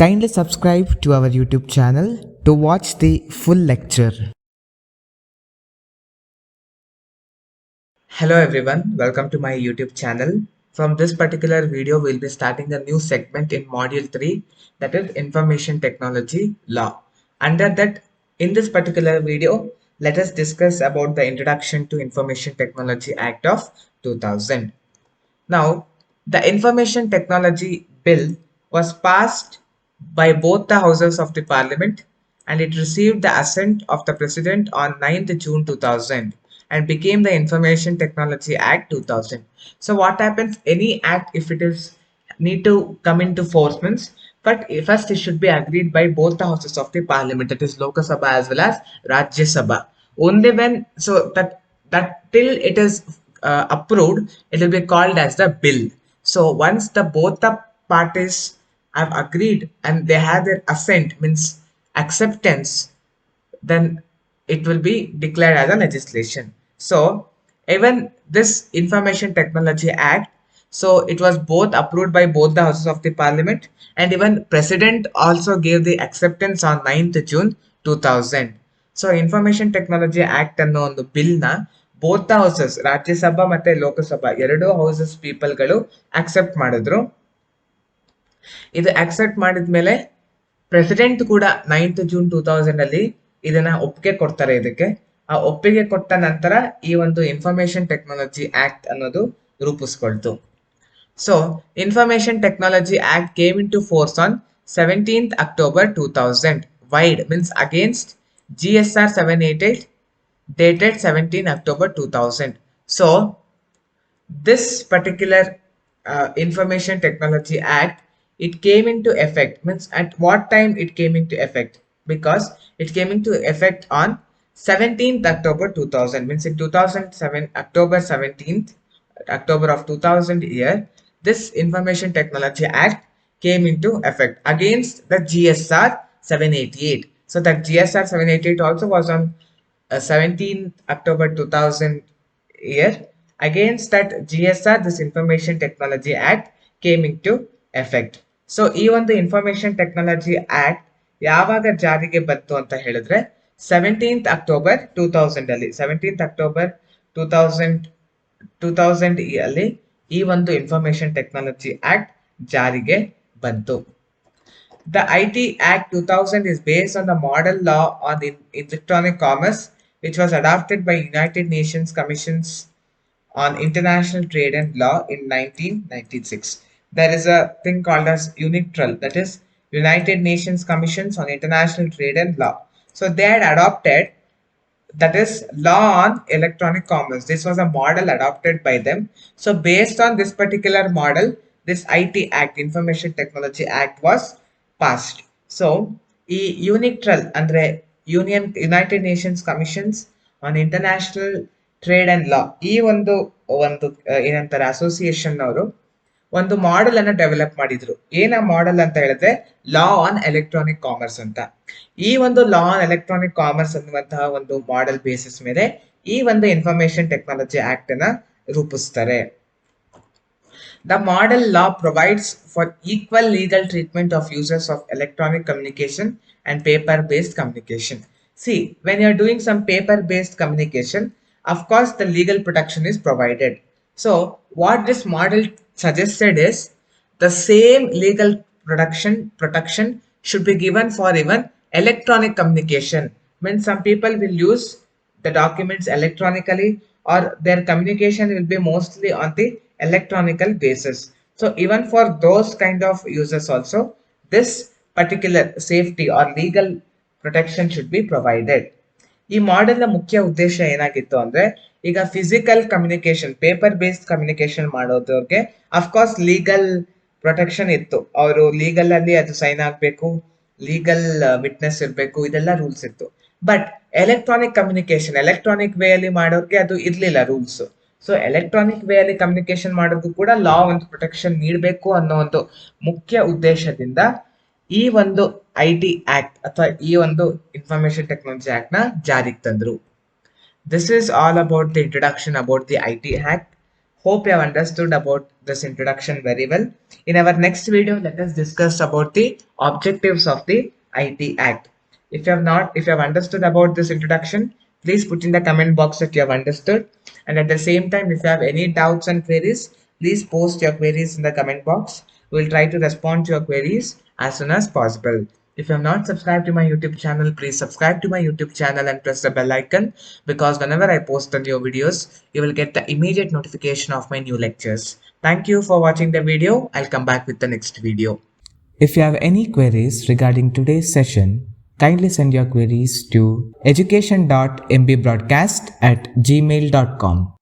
Kindly subscribe to our YouTube channel to watch the full lecture. Hello everyone, welcome to my YouTube channel. From this particular video, we'll be starting a new segment in Module 3, that is Information Technology Law. Under that, in this particular video, let us discuss about the Introduction to Information Technology Act of 2000. Now, the Information Technology Bill was passed by both the houses of the Parliament, and it received the assent of the President on 9th June 2000 and became the Information Technology Act 2000. So what happens, any act, if it is need to come into force means, but first it should be agreed by both the houses of the Parliament, that is Lok Sabha as well as Rajya Sabha. Only when, so that till it is approved, it will be called as the bill. So once the both the parties have agreed and they have their assent, means acceptance, then it will be declared as a legislation. So even this Information Technology Act, so it was both approved by both the houses of the Parliament, and even President also gave the acceptance on 9th June 2000. So information technology act ಅನ್ನೋ ಒಂದು bill ನ both the houses, Rajya Sabha ಮತ್ತೆ ಲೋಕಸಭಾ ಎರಡೂ houses ಪೀಪಲ್ಗಳು accept ಮಾಡಿದ್ರು. ಇದು accept ಮಾಡಿದ್ಮೇಲೆ president ಕೂಡ 9th June 2000 ಅಲ್ಲಿ ಇದನ್ನ ಒಪ್ಪಿಗೆ ಕೊಡ್ತಾರೆ. ಇದಕ್ಕೆ ಆ ಒಪ್ಪಿಗೆ ಕೊಟ್ಟ ನಂತರ ಈ ಒಂದು ಇನ್ಫಾರ್ಮೇಶನ್ ಟೆಕ್ನಾಲಜಿ ಆಕ್ಟ್ ಅನ್ನೋದು ರೂಪಿಸ್ಕೊಳ್ತು. So information technology act came into force on 17th October 2000, wide means against GSR 788 dated 17th October 2000. So this particular Information Technology Act, it came into effect, means at what time it came into effect, because it came into effect on 17th October 2000, means in 2007 October 17th October of 2000 year, this Information Technology Act came into effect against the GSR 788. So that GSR 788 also was on 17th October 2000 year. Against that GSR, this Information Technology Act came into effect. So ಈ ಒಂದು information technology act ಯಾವಾಗ ಜಾರಿಗೆ ಬಂತು ಅಂತ ಹೇಳಿದ್ರೆ 17th October 2000 ಅಲ್ಲಿ, 17th October 2000 ಅಲ್ಲಿ ಈ ಒಂದು ಇನ್ಫಾರ್ಮೇಶನ್ ಟೆಕ್ನಾಲಜಿ ಆಕ್ಟ್ ಜಾರಿಗೆ ಬಂತು. The IT Act 2000 is based on the model law on the electronic commerce, which was adopted by United Nations Commissions on International Trade and Law in 1996. There is a thing called as UNITRAL, that is United Nations Commissions on International Trade and Law. So they had adopted, that is law on electronic commerce. This was a model adopted by them. So based on this particular model, this IT Act, Information Technology Act was passed. So ಈ ಯುನಿಟ್ರಲ್ ಅಂದ್ರೆ United Nations commissions on international trade and ಲಾ, ಈ ಒಂದು ಒಂದು ಏನಂತಾರೆ association ಅವರು ಒಂದು model ಅನ್ನ develop ಮಾಡಿದ್ರು. ಏನ ಮಾಡೆಲ್ ಅಂತ ಹೇಳಿದ್ರೆ ಲಾ ಆನ್ ಎಲೆಕ್ಟ್ರಾನಿಕ್ ಕಾಮರ್ಸ್ ಅಂತ. ಈ ಒಂದು ಲಾ ಆನ್ ಎಲೆಕ್ಟ್ರಾನಿಕ್ ಕಾಮರ್ಸ್ ಅನ್ನುವಂತಹ ಒಂದು ಮಾಡೆಲ್ ಬೇಸಿಸ್ ಮೇಲೆ ಈ ಒಂದು ಇನ್ಫಾರ್ಮೇಶನ್ ಟೆಕ್ನಾಲಜಿ ಆಕ್ಟ್ ಅನ್ನ ರೂಪಿಸ್ತಾರೆ. The model law provides for equal legal treatment of users of electronic communication and paper-based communication. See, when you're doing some paper-based communication, of course, the legal protection is provided. So, what this model suggested is the same legal protection should be given for even electronic communication. When some people will use the documents electronically, or their communication will be mostly on the electronical basis. So even for those kind of users also, this particular safety or legal protection should be provided. ಈ model ನ ಮುಖ್ಯ ಉದ್ದೇಶ ಏನಾಗಿತ್ತು ಅಂದ್ರೆ, ಈಗ physical communication, paper based communication ಮಾಡೋದವ್ರಿಗೆ of course legal protection ಇತ್ತು. ಅವರು ಲೀಗಲ್ ಅಲ್ಲಿ ಅದು ಸೈನ್ ಆಗ್ಬೇಕು, ಲೀಗಲ್ ವಿಟ್ನೆಸ್ ಇರಬೇಕು, ಇದೆಲ್ಲ ರೂಲ್ಸ್ ಇತ್ತು. But electronic communication, electronic way ಅಲ್ಲಿ ಮಾಡೋರಿಗೆ ಅದು ಇರ್ಲಿಲ್ಲ ರೂಲ್ಸ್. ಸೊ ಎಲೆಕ್ಟ್ರಾನಿಕ್ ವೇ ಅಲ್ಲಿ ಕಮ್ಯುನಿಕೇಶನ್ ಮಾಡೋದು ಕೂಡ ಲಾ ಒಂದು ಪ್ರೊಟೆಕ್ಷನ್ ನೀಡಬೇಕು ಅನ್ನೋ ಒಂದು ಮುಖ್ಯ ಉದ್ದೇಶದಿಂದ ಈ ಒಂದು IT ಆಕ್ಟ್ ಅಥವಾ ಈ ಒಂದು ಇನ್ಫಾರ್ಮೇಶನ್ ಟೆಕ್ನಾಲಜಿ ಆಕ್ಟ್ ನ ಜಾರಿಗೆ ತಂದ್ರು. This is all about the introduction about the IT Act. Hope you have understood about this introduction very well. In our next video, let us discuss about the objectives of the IT Act. If you have understood about this introduction, please put in the comment box that you have understood. And at the same time, if you have any doubts and queries, please post your queries in the comment box. We will try to respond to your queries as soon as possible. If you have not subscribed to my YouTube channel, please subscribe to my YouTube channel and press the bell icon, because whenever I post the new videos, you will get the immediate notification of my new lectures. Thank you for watching the video. I'll come back with the next video. If you have any queries regarding today's session, kindly send your queries to education.mbroadcast@gmail.com.